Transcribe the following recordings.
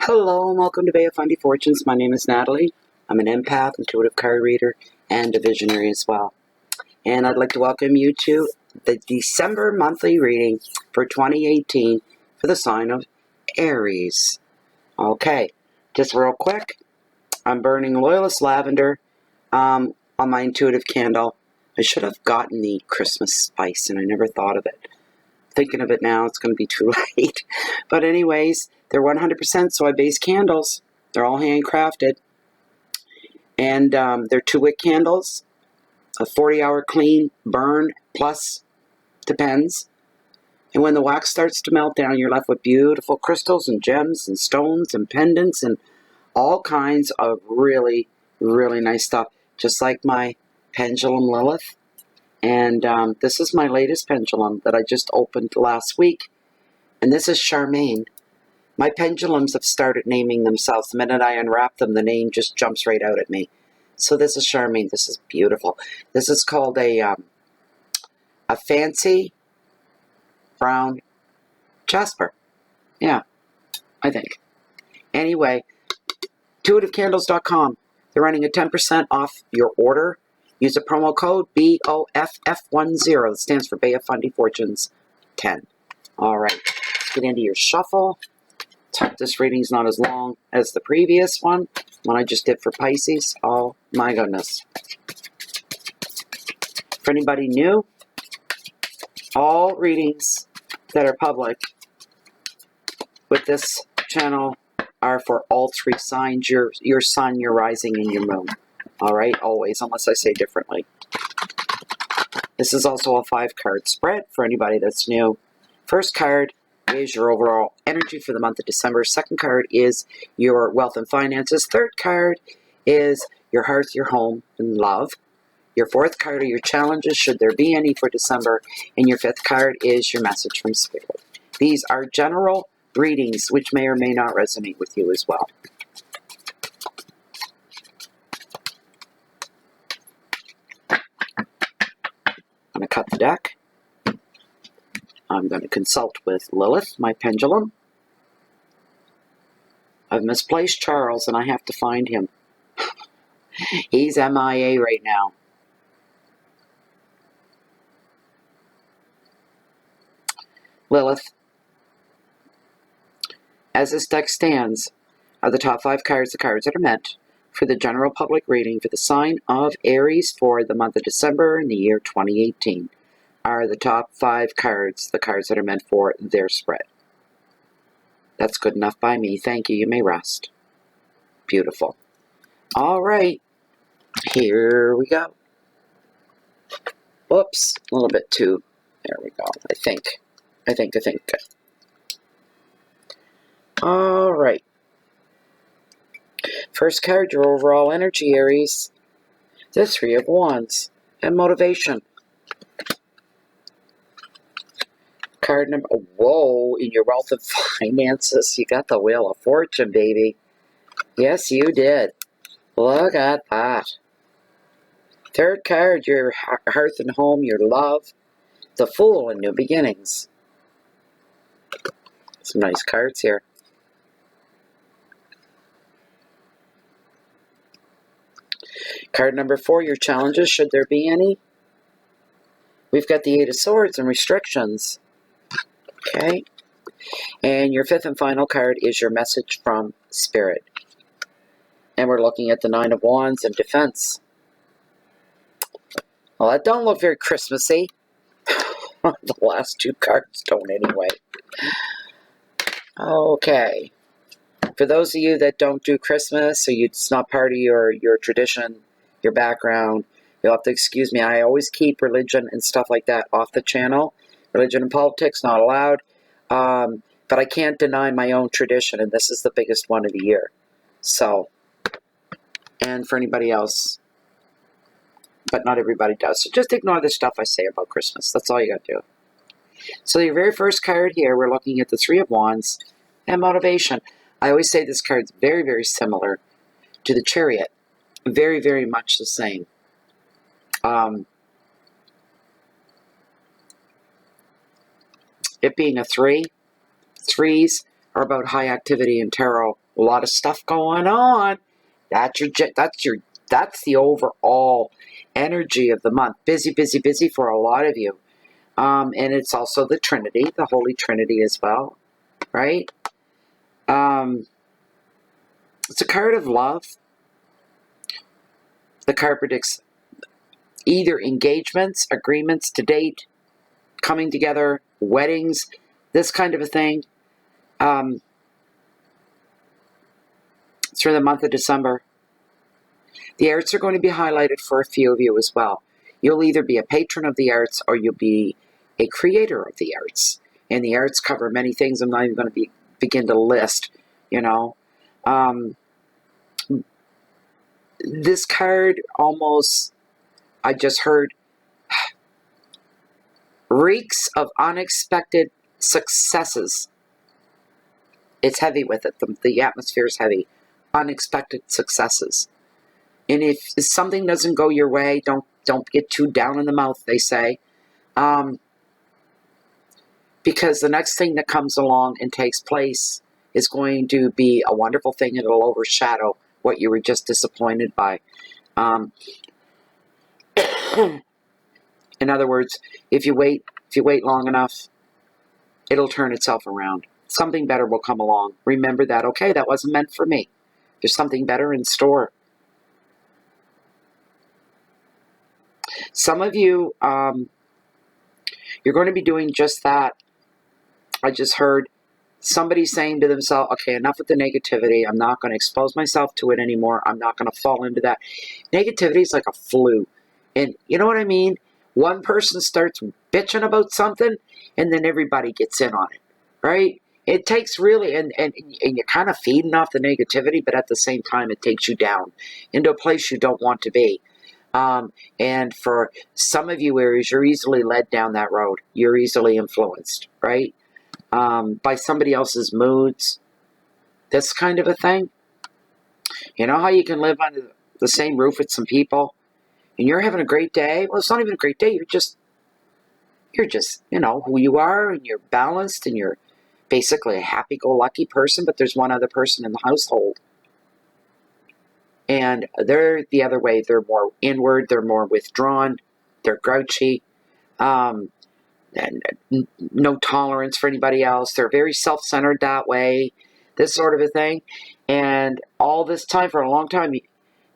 Hello and welcome to Bay of Fundy Fortunes. My name is Natalie. I'm an empath, intuitive card reader, and a visionary as well. And I'd like to welcome you to the December monthly reading for 2018 for the sign of Aries. Okay, just real quick, I'm burning Loyalist Lavender on my intuitive candle. I should have gotten the Christmas spice and I never thought of it. Thinking of it now, it's going to be too late. But anyways, they're 100% soy-based candles. They're all handcrafted. And they're 2-wick candles, a 40-hour clean burn, plus depends. And when the wax starts to melt down, you're left with beautiful crystals and gems and stones and pendants and all kinds of really, really nice stuff. Just like my pendulum Lilith. And this is my latest pendulum that I just opened last week. And this is Charmaine. My pendulums have started naming themselves. The minute I unwrap them, the name just jumps right out at me. So this is Charmaine. This is beautiful. This is called a fancy brown jasper. Yeah, I think. Anyway, intuitivecandles.com. They're running a 10% off your order. Use a promo code BOFF10. That stands for Bay of Fundy Fortunes 10. All right, let's get into your shuffle. Hope this reading's not as long as the previous one I just did for Pisces. Oh my goodness. For anybody new, all readings that are public with this channel are for all 3 signs, your sun, your rising, and your moon. All right, always, unless I say differently. This is also a 5-card spread for anybody that's new. First card is your overall energy for the month of December. Second card is your wealth and finances. Third card is your hearth, your home, and love. Your fourth card are your challenges, should there be any, for December. And your fifth card is your message from Spirit. These are general readings, which may or may not resonate with you as well. I'm going to cut the deck. I'm going to consult with Lilith, my pendulum. I've misplaced Charles and I have to find him. He's MIA right now. Lilith, as this deck stands, are the top 5 cards, the cards that are meant for the general public reading for the sign of Aries for the month of December in the year 2018. Are the top 5 cards, the cards that are meant for their spread. That's good enough by me. Thank you. You may rest. Beautiful. All right. Here we go. Whoops. A little bit too. There we go. I think. All right. First card, your overall energy, Aries. The 3 of Wands. And motivation. Card number, whoa, in your wealth of finances, you got the Wheel of Fortune, baby. Yes, you did. Look at that. Third card, your hearth and home, your love, the Fool, and new beginnings. Some nice cards here. Card number 4, your challenges, should there be any. We've got the 8 of Swords and restrictions. Okay. And your 5th and final card is your message from Spirit. And we're looking at the 9 of Wands and defense. Well, that don't look very Christmassy. The last 2 cards don't anyway. Okay. For those of you that don't do Christmas, or it's not part of your tradition, your background, you'll have to excuse me. I always keep religion and stuff like that off the channel. Religion and politics, not allowed. But I can't deny my own tradition, and this is the biggest one of the year. So, and for anybody else, but not everybody does. So just ignore the stuff I say about Christmas. That's all you got to do. So your very first card here, we're looking at the 3 of Wands and motivation. I always say this card's very, very similar to the Chariot. Very, very much the same. It being a 3, 3s are about high activity in tarot A lot of stuff going on. That's the overall energy of the month. Busy, busy, busy for a lot of you. And it's also the Trinity, the Holy Trinity as well, right? It's a card of love. The card predicts either engagements, agreements to date, coming together, weddings, this kind of a thing. Through the month of December. The arts are going to be highlighted for a few of you as well. You'll either be a patron of the arts or you'll be a creator of the arts. And the arts cover many things I'm not even going to begin to list, you know. This card almost, I just heard, reeks of unexpected successes. It's heavy with it. The atmosphere is heavy. Unexpected successes. And if something doesn't go your way, don't get too down in the mouth, they say. Because the next thing that comes along and takes place is going to be a wonderful thing, and it'll overshadow what you were just disappointed by. In other words, if you wait long enough, it'll turn itself around. Something better will come along. Remember that, okay, that wasn't meant for me. There's something better in store. Some of you, you're going to be doing just that. I just heard somebody saying to themselves, okay, enough with the negativity. I'm not going to expose myself to it anymore. I'm not going to fall into that. Negativity is like a flu. And you know what I mean? One person starts bitching about something, and then everybody gets in on it, right? It takes really, and you're kind of feeding off the negativity, but at the same time, it takes you down into a place you don't want to be. And for some of you Aries, you're easily led down that road. You're easily influenced, right? By somebody else's moods, this kind of a thing. You know how you can live under the same roof with some people, and you're having a great day? Well, it's not even a great day. You're just, you know, who you are, and you're balanced, and you're basically a happy-go-lucky person, but there's one other person in the household. And they're the other way. They're more inward. They're more withdrawn. They're grouchy. And no tolerance for anybody else. They're very self-centered that way. This sort of a thing. And all this time, for a long time,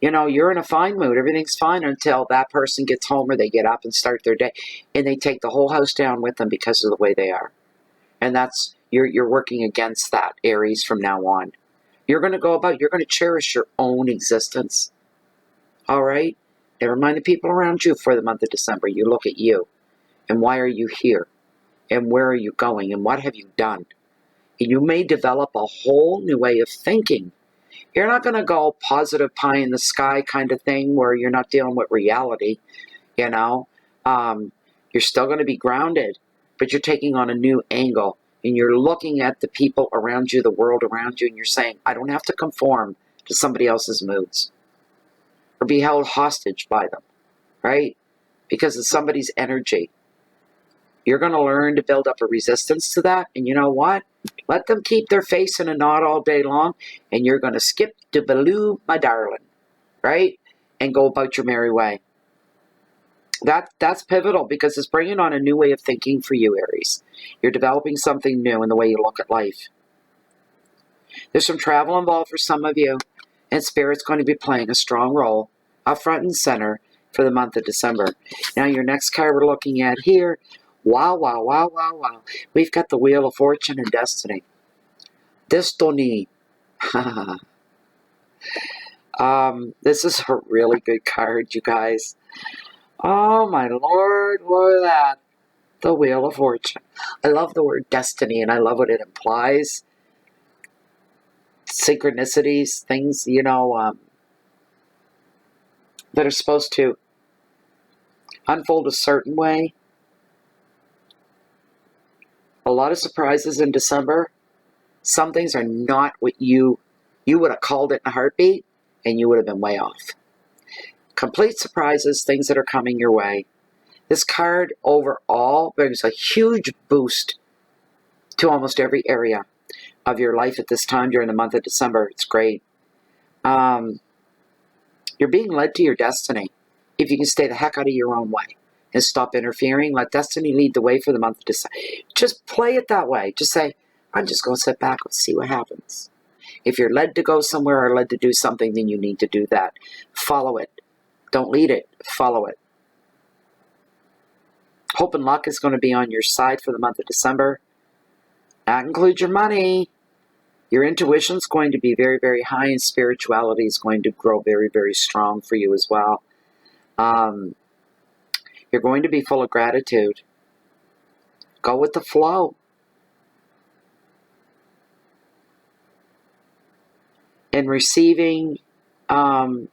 you know, you're in a fine mood. Everything's fine until that person gets home or they get up and start their day. And they take the whole house down with them because of the way they are. And that's, you're working against that, Aries, from now on. You're going to go about, you're going to cherish your own existence. All right? Never mind the people around you for the month of December. You look at you. And why are you here? And where are you going? And what have you done? And you may develop a whole new way of thinking. You're not going to go positive pie in the sky kind of thing where you're not dealing with reality, you know. You're still going to be grounded, but you're taking on a new angle. And you're looking at the people around you, the world around you, and you're saying, I don't have to conform to somebody else's moods or be held hostage by them, right? Because of somebody's energy. You're going to learn to build up a resistance to that. And you know what? Let them keep their face in a knot all day long. And you're going to skip to Baloo, my darling. Right? And go about your merry way. That's pivotal because it's bringing on a new way of thinking for you, Aries. You're developing something new in the way you look at life. There's some travel involved for some of you. And Spirit's going to be playing a strong role up front and center for the month of December. Now, your next card we're looking at here. Wow, wow, wow, wow, wow. We've got the Wheel of Fortune and Destiny. Destiny. This is a really good card, you guys. Oh, my Lord, look at that. The Wheel of Fortune. I love the word destiny, and I love what it implies. Synchronicities, things, you know, that are supposed to unfold a certain way. A lot of surprises in December. Some things are not what you would have called it in a heartbeat, and you would have been way off. Complete surprises, things that are coming your way. This card overall brings a huge boost to almost every area of your life at this time during the month of December. It's great. You're being led to your destiny. If you can stay the heck out of your own way and stop interfering, let destiny lead the way for the month of December. Just play it that way. Just say, I'm just going to sit back and see what happens. If you're led to go somewhere or led to do something, then you need to do that. Follow it. Don't lead it. Follow it. Hope and luck is going to be on your side for the month of December. That includes your money. Your intuition is going to be very, very high, and spirituality is going to grow very, very strong for you as well. You're going to be full of gratitude. Go with the flow. And receiving love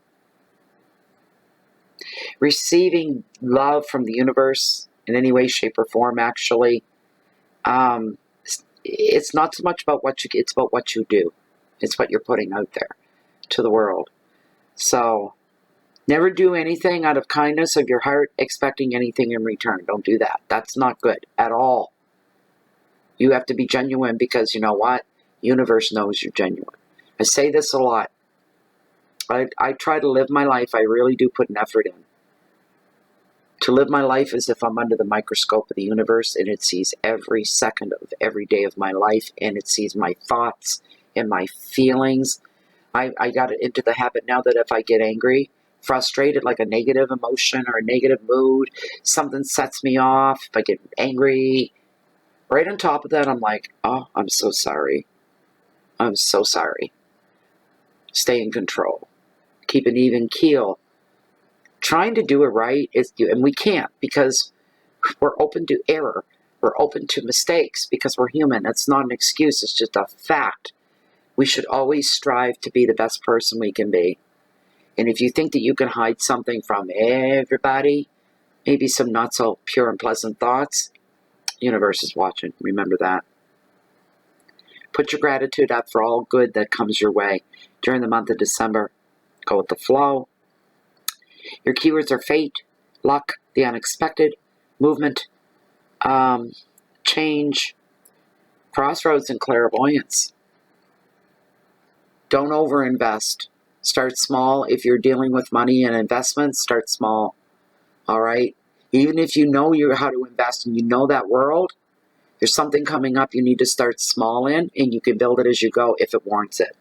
from the universe in any way, shape, or form, actually. It's not so much about it's about what you do. It's what you're putting out there to the world. So, never do anything out of kindness of your heart, expecting anything in return. Don't do that. That's not good at all. You have to be genuine, because you know what? Universe knows you're genuine. I say this a lot. I try to live my life. I really do put an effort in. To live my life as if I'm under the microscope of the universe, and it sees every second of every day of my life, and it sees my thoughts and my feelings. I got into the habit now that if I get angry, frustrated, like a negative emotion or a negative mood, something sets me off, if I get angry, right on top of that, I'm like, oh, I'm so sorry. I'm so sorry. Stay in control. Keep an even keel. Trying to do it right, and we can't, because we're open to error. We're open to mistakes because we're human. That's not an excuse. It's just a fact. We should always strive to be the best person we can be. And if you think that you can hide something from everybody, maybe some not so pure and pleasant thoughts, the universe is watching. Remember that. Put your gratitude up for all good that comes your way during the month of December. Go with the flow. Your keywords are fate, luck, the unexpected, movement, change, crossroads, and clairvoyance. Don't overinvest. Start small. If you're dealing with money and investments, start small. All right? Even if you know how to invest and you know that world, there's something coming up you need to start small in, and you can build it as you go if it warrants it.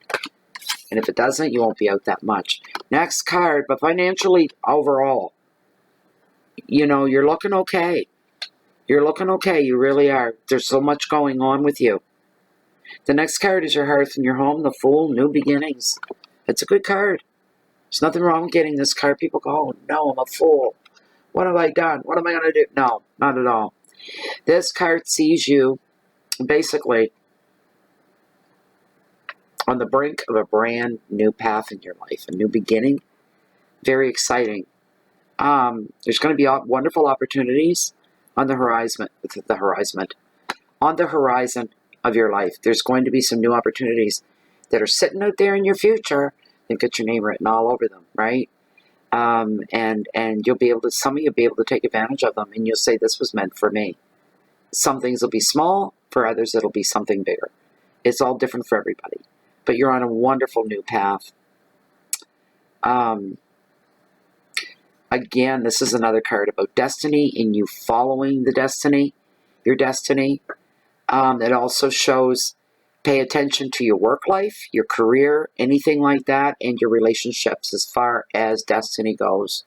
And if it doesn't, you won't be out that much. Next card, but financially, overall, you're looking okay. You're looking okay. You really are. There's so much going on with you. The next card is your hearth and your home, the Fool, new beginnings. It's a good card. There's nothing wrong with getting this card. People go, oh, no, I'm a fool. What have I done? What am I going to do? No, not at all. This card sees you, basically, on the brink of a brand new path in your life, a new beginning. Very exciting. There's going to be wonderful opportunities on the horizon. On the horizon of your life, there's going to be some new opportunities that are sitting out there in your future. And get your name written all over them, right? And you'll be able to. Some of you'll be able to take advantage of them, and you'll say, "This was meant for me." Some things will be small. For others, it'll be something bigger. It's all different for everybody. But you're on a wonderful new path. Again, this is another card about destiny and you following the destiny, your destiny. It also shows pay attention to your work life, your career, anything like that, and your relationships as far as destiny goes.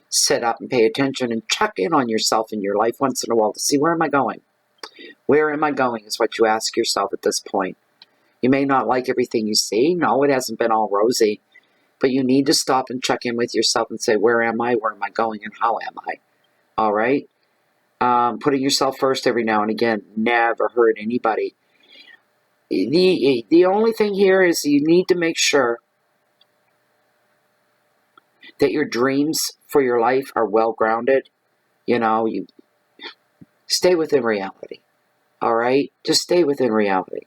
Sit up and pay attention and check in on yourself in your life once in a while to see, where am I going? Where am I going is what you ask yourself at this point. You may not like everything you see. No, it hasn't been all rosy. But you need to stop and check in with yourself and say, where am I? Where am I going? And how am I? All right? Putting yourself first every now and again never hurt anybody. The only thing here is you need to make sure that your dreams for your life are well grounded. You stay within reality. All right? Just stay within reality.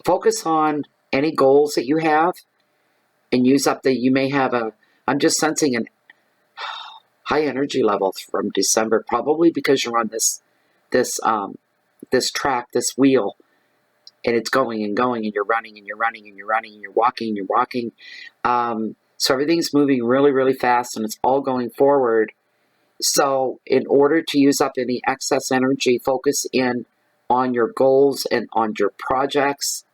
Focus on any goals that you have and use up you may have I'm just sensing an high energy level from December, probably because you're on this this track, this wheel, and it's going and going, and you're running and you're running and you're running and you're walking and you're walking. So everything's moving really, really fast, and it's all going forward. So in order to use up any excess energy, focus in on your goals and on your projects.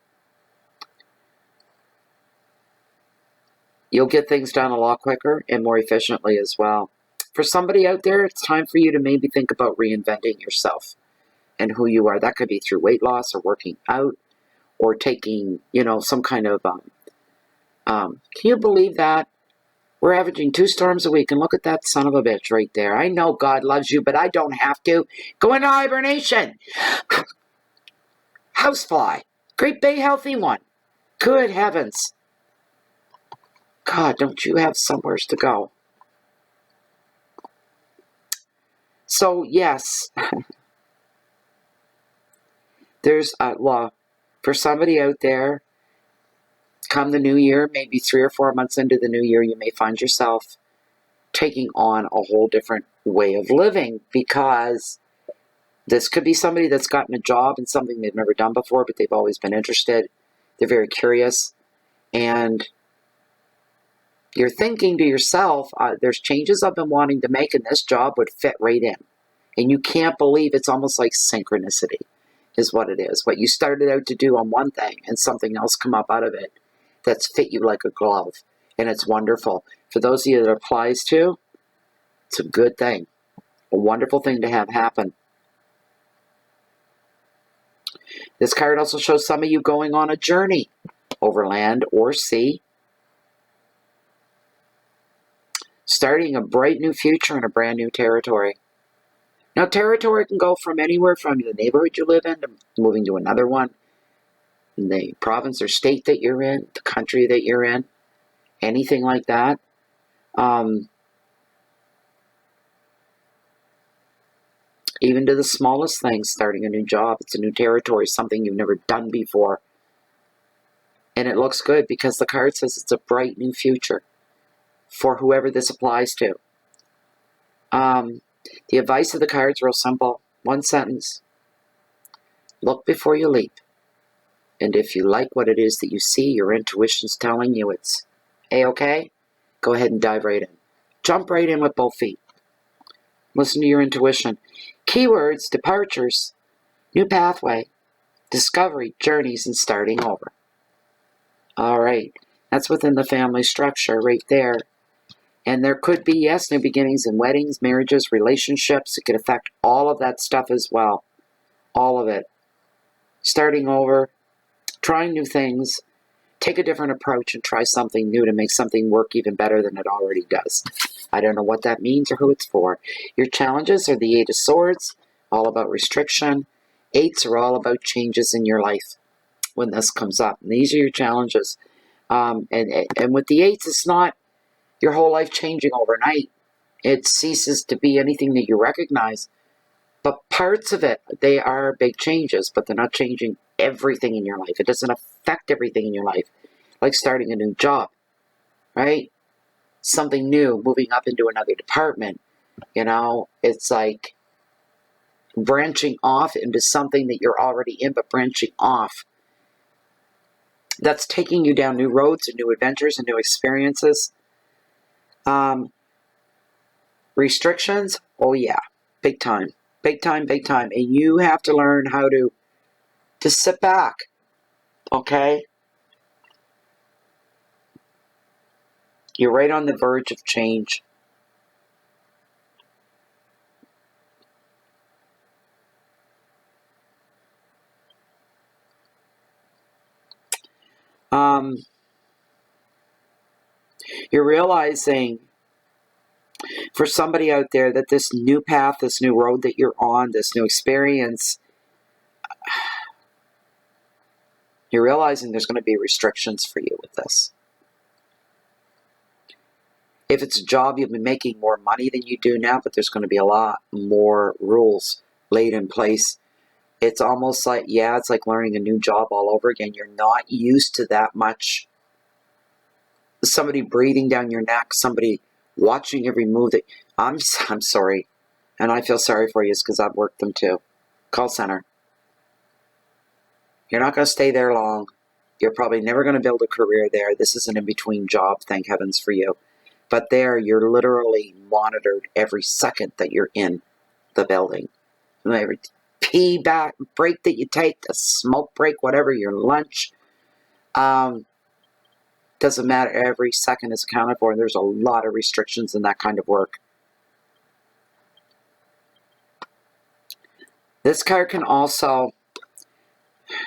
You'll get things done a lot quicker and more efficiently as well. For somebody out there, it's time for you to maybe think about reinventing yourself and who you are. That could be through weight loss or working out or taking, some kind of, can you believe that? We're averaging 2 storms a week, and look at that son of a bitch right there. I know God loves you, but I don't have to. Go into hibernation. Housefly. Great big healthy one. Good heavens. God, don't you have somewhere to go? So, yes, there's a law for somebody out there. Come the new year, maybe 3 or 4 months into the new year, you may find yourself taking on a whole different way of living, because this could be somebody that's gotten a job in something they've never done before, but they've always been interested. They're very curious, and you're thinking to yourself, there's changes I've been wanting to make, and this job would fit right in. And you can't believe it's almost like synchronicity is what it is. What you started out to do on one thing and something else come up out of it that's fit you like a glove. And it's wonderful. For those of you that it applies to, it's a good thing. A wonderful thing to have happen. This card also shows some of you going on a journey over land or sea. Starting a bright new future in a brand new territory. Now, territory can go from anywhere from the neighborhood you live in to moving to another one, in the province or state that you're in, the country that you're in, anything like that. Even to the smallest things, starting a new job, it's a new territory, something you've never done before. And it looks good because the card says it's a bright new future for whoever this applies to. The advice of the card's real simple. One sentence. Look before you leap. And if you like what it is that you see, your intuition's telling you it's A-okay, go ahead and dive right in. Jump right in with both feet. Listen to your intuition. Keywords, departures, new pathway, discovery, journeys, and starting over. All right. That's within the family structure right there. And there could be, yes, new beginnings in weddings, marriages, relationships. It could affect all of that stuff as well. All of it. Starting over, trying new things, take a different approach and try something new to make something work even better than it already does. I don't know what that means or who it's for. Your challenges are the 8 of Swords, all about restriction. 8s are all about changes in your life when this comes up. And these are your challenges. And with the 8s, it's not your whole life changing overnight. It ceases to be anything that you recognize. But parts of it, they are big changes, but they're not changing everything in your life. It doesn't affect everything in your life. Like starting a new job, right? Something new, moving up into another department. It's like branching off into something that you're already in, but branching off. That's taking you down new roads and new adventures and new experiences. Restrictions, oh yeah, big time. Big time, big time. And you have to learn how to sit back, okay? You're right on the verge of change. You're realizing for somebody out there that this new path, this new road that you're on, this new experience, you're realizing there's going to be restrictions for you with this. If it's a job, you'll be making more money than you do now, but there's going to be a lot more rules laid in place. It's almost like, it's like learning a new job all over again. You're not used to that much. Somebody breathing down your neck, somebody watching every move that... I'm sorry. And I feel sorry for you because I've worked them too. Call center. You're not going to stay there long. You're probably never going to build a career there. This is an in-between job, thank heavens for you. But there, you're literally monitored every second that you're in the building. Every pee back break that you take, a smoke break, whatever, your lunch. Doesn't matter. Every second is accounted for. And there's a lot of restrictions in that kind of work. This card can also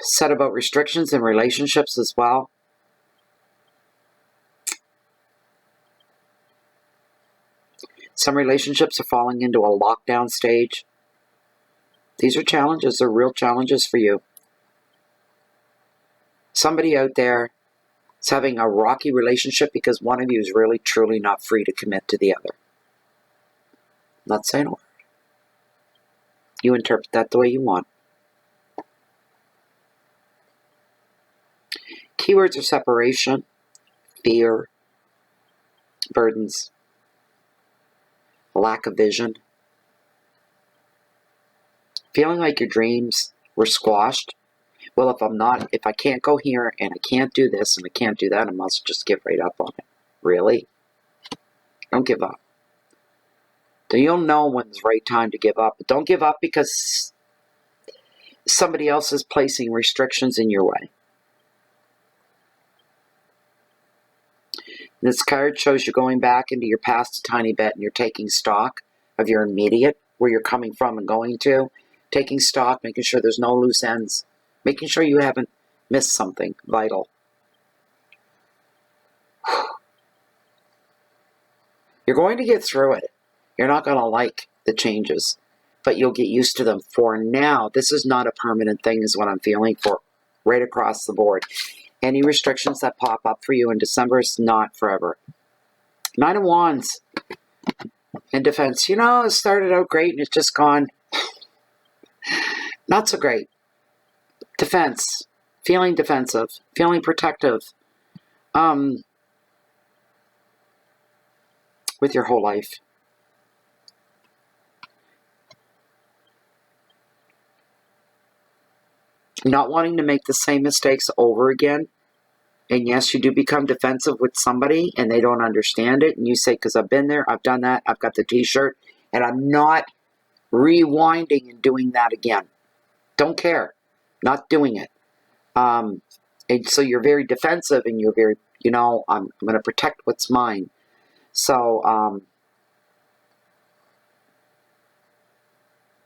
set about restrictions in relationships as well. Some relationships are falling into a lockdown stage. These are challenges. They're real challenges for you. Somebody out there is having a rocky relationship because one of you is really, truly not free to commit to the other. Not saying a word. You interpret that the way you want. Keywords are separation, fear, burdens, lack of vision, feeling like your dreams were squashed. Well, if I can't go here and I can't do this and I can't do that, I must just give right up on it. Really? Don't give up. You'll know when it's the right time to give up. But don't give up because somebody else is placing restrictions in your way. This card shows you going back into your past a tiny bit and you're taking stock of your immediate, where you're coming from and going to. Taking stock, making sure there's no loose ends. Making sure you haven't missed something vital. You're going to get through it. You're not going to like the changes, but you'll get used to them. For now, this is not a permanent thing is what I'm feeling for right across the board. Any restrictions that pop up for you in December is not forever. 9 of Wands in defense. It started out great and it's just gone not so great. Defense. Feeling defensive. Feeling protective. With your whole life. Not wanting to make the same mistakes over again. And yes, you do become defensive with somebody and they don't understand it. And you say, because I've been there, I've done that, I've got the t-shirt, and I'm not rewinding and doing that again. Don't care. Not doing it. And so you're very defensive and you're very, I'm going to protect what's mine. So,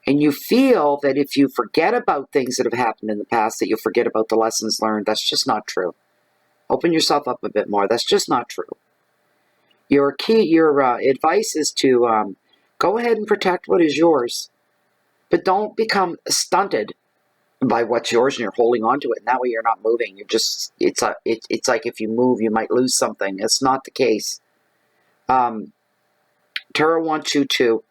and you feel that if you forget about things that have happened in the past, that you'll forget about the lessons learned. That's just not true. Open yourself up a bit more. That's just not true. Your advice is to go ahead and protect what is yours, but don't become stunted by what's yours and you're holding on to it. And that way you're not moving. You're just, it's like if you move, you might lose something. It's not the case. Tarot wants you to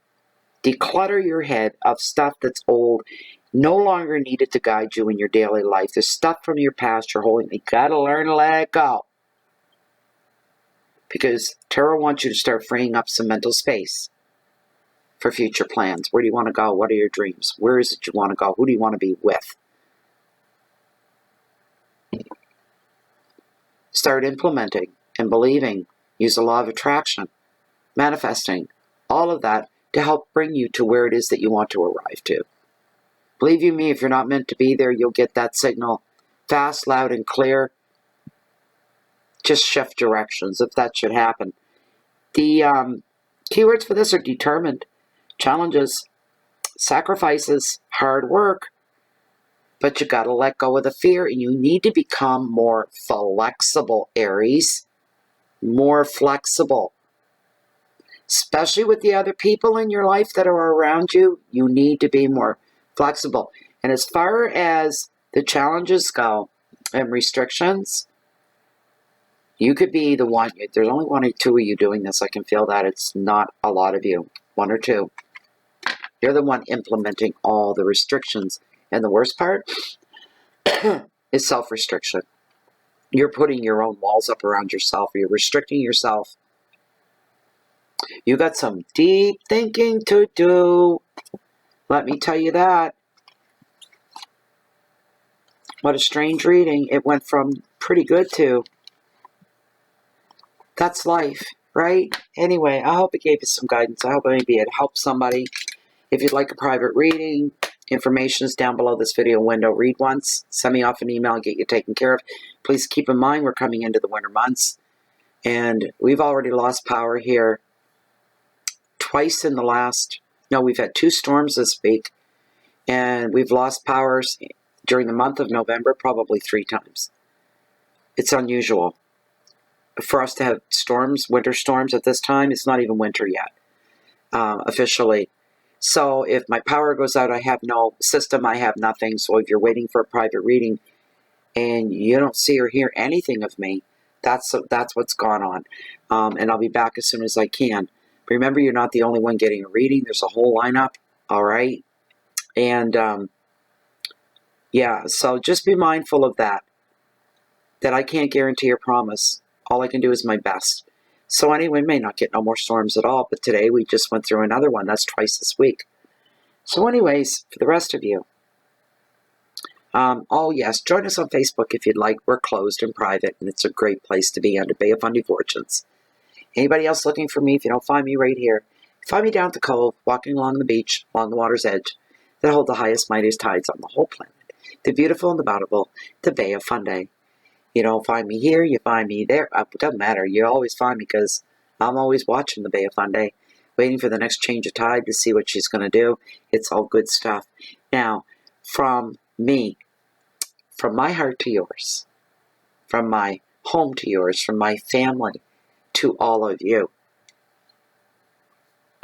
declutter your head of stuff that's old, no longer needed to guide you in your daily life. There's stuff from your past you're holding. You got to learn to let it go. Because Tarot wants you to start freeing up some mental space for future plans. Where do you want to go? What are your dreams? Where is it you want to go? Who do you want to be with? Start implementing and believing. Use the law of attraction. Manifesting. All of that to help bring you to where it is that you want to arrive to. Believe you me, if you're not meant to be there, you'll get that signal fast, loud, and clear. Just shift directions if that should happen. The keywords for this are determined, challenges, sacrifices, hard work, but you got to let go of the fear and you need to become more flexible, Aries. More flexible. Especially with the other people in your life that are around you, you need to be more flexible. And as far as the challenges go and restrictions, you could be the one. There's only one or two of you doing this. I can feel that. It's not a lot of you. One or two. You're the one implementing all the restrictions. And the worst part is self-restriction. You're putting your own walls up around yourself. You're restricting yourself. You got some deep thinking to do. Let me tell you that. What a strange reading. It went from pretty good to, that's life, right? Anyway, I hope it gave you some guidance. I hope maybe it helped somebody. If you'd like a private reading, information is down below this video window. Read once, send me off an email and get you taken care of. Please keep in mind we're coming into the winter months, and we've already lost power here twice in the last, no, we've had 2 storms this week, and we've lost powers during the month of November probably 3 times. It's unusual for us to have storms, winter storms at this time. It's not even winter yet, officially. So if my power goes out, I have no system, I have nothing. So if you're waiting for a private reading and you don't see or hear anything of me, that's what's gone on. And I'll be back as soon as I can. Remember, you're not the only one getting a reading. There's a whole lineup, all right? And, yeah, so just be mindful of that I can't guarantee or promise. All I can do is my best. So anyway, we may not get no more storms at all, but today we just went through another one. That's twice this week. So anyways, for the rest of you, oh yes, join us on Facebook if you'd like. We're closed and private, and it's a great place to be under Bay of Fundy Fortunes. Anybody else looking for me, if you don't find me right here, find me down at the cove, walking along the beach, along the water's edge, that hold the highest, mightiest tides on the whole planet. The beautiful and the bountiful, the Bay of Fundy. You don't find me here, you find me there. It doesn't matter. You always find me because I'm always watching the Bay of Fundy, waiting for the next change of tide to see what she's going to do. It's all good stuff. Now, from me, from my heart to yours, from my home to yours, from my family to all of you,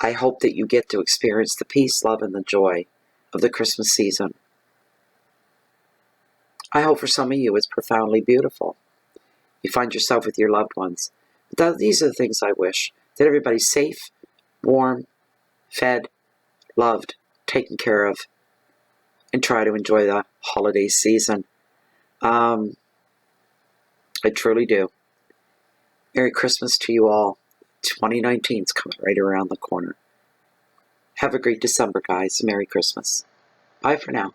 I hope that you get to experience the peace, love, and the joy of the Christmas season. I hope for some of you it's profoundly beautiful. You find yourself with your loved ones. But these are the things I wish. That everybody's safe, warm, fed, loved, taken care of, and try to enjoy the holiday season. I truly do. Merry Christmas to you all. 2019 is coming right around the corner. Have a great December, guys. Merry Christmas. Bye for now.